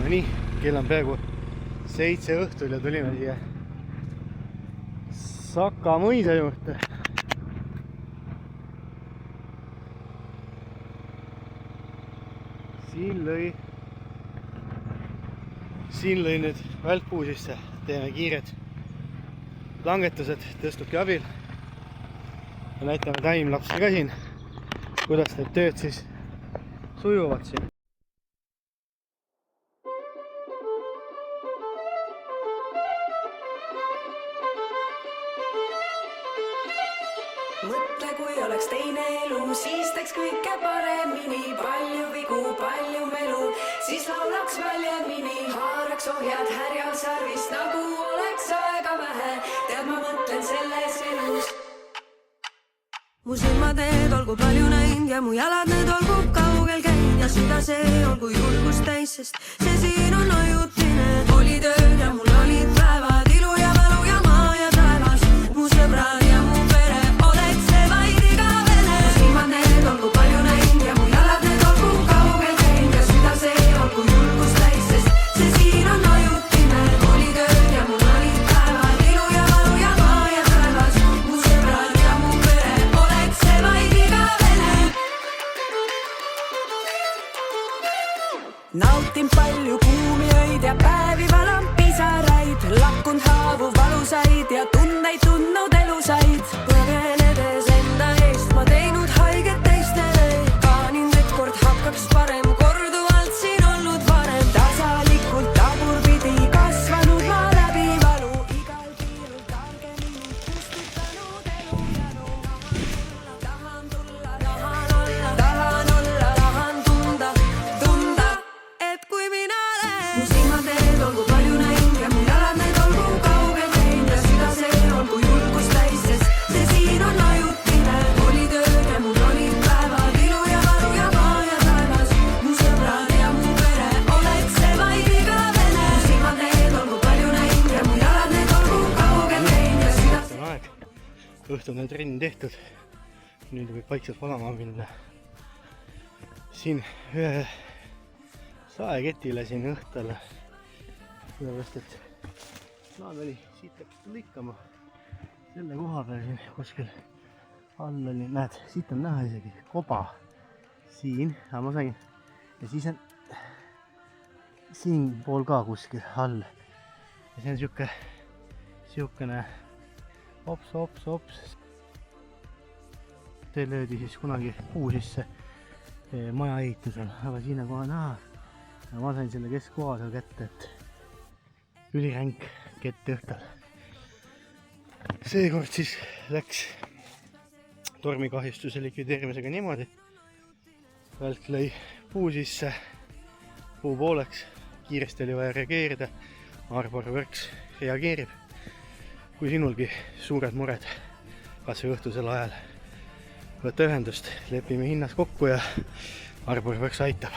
nii, kell on peaaegu 7 õhtul ja tulime siia Saka mõisa juurde. Siin lõi nüüd välkpuu sisse, teeme kiired langetused tõstuki abil ja näitame taimlapsi ka siin, kuidas need tööd siis sujuvad siin. Mõtle, kui oleks teine elu, siis teeks kõike paremini, palju vigu, palju melu, siis laulaks väljemini, haaraks ohjad härjal sarvist, nagu oleks aega vähe, tead ma mõtlen selles elus. Mu silmad need olgu palju näinud ja mu jalad need olgu kaugel käinud ja süda see olgu julgust täis, sest see siin on ajutine. Olid ööd ja mul olid päevad, ilu ja valu ja maa ja taevas, mu sõbrad ja mu pere, oleks see vaid igavene. Mu silmad need olgu palju näinud ja mu jalad need olgu kaugel käinud ja süda see olgu julgust täis, sest see siin on ajutine. Olid ööd ja mul olid päevad, ilu ja valu ja maa ja taevas, mu sõbrad ja mu pere, oleks see vaid igavene. Nautin palju kuumi öid ja päevi valan pisaraid, lakkund haavu valusaid ja tundeid tundnud elusaid. Põgenedes enda eest ma teinud haiget teistele, kaanin et kord hakkaks parem, korduvalt siin olnud varem. Tasalikult tagurpidi kasvanud ma läbi valu, igal piirul targemini kustutanud elu janu. Tahan tulla, tahan olla, tahan olla, tahan tunda, et kui mina lähen. Mu silmad need olgu palju näinud ja mu jalad need olgu kaugel käinud ja süda see olgu julgust täis, sest see siin on ajutine. Olid ööd ja mul olid päevad, ilu ja valu ja maa ja taevas, mu sõbrad ja mu pere, oleks see vaid igavene. Mu silmad need olgu palju näinud ja mu jalad need olgu kaugel käinud ja süda see. On aeg, õhtune trenn tehtud, nüüd võib vaikselt valama minna. Siin ühe saeketile siin õhtul, sellepärast et plaan oli siit hakata lõikama selle koha peal siin kuskil all oli, näed, siit on näha isegi koba siin, aga ma sain ja siis on siin pool ka kuskil all ja see on siukene hops. See löödi siis kunagi puu sisse maja ehitusel, aga siin on kohe näha ja ma sain selle keskkoha seal kätte, et üliränk kett õhtul. Seekord siis läks tormikahjustuse likvideerimisega niimoodi. Välk lõi puu sisse, puu pooleks, kiiresti oli vaja reageerida, Arbor Works reageerib. Kui sinulgi suured mured, kas või õhtusel ajal, võta ühendust, lepime hinnas kokku ja Arbor Works aitab.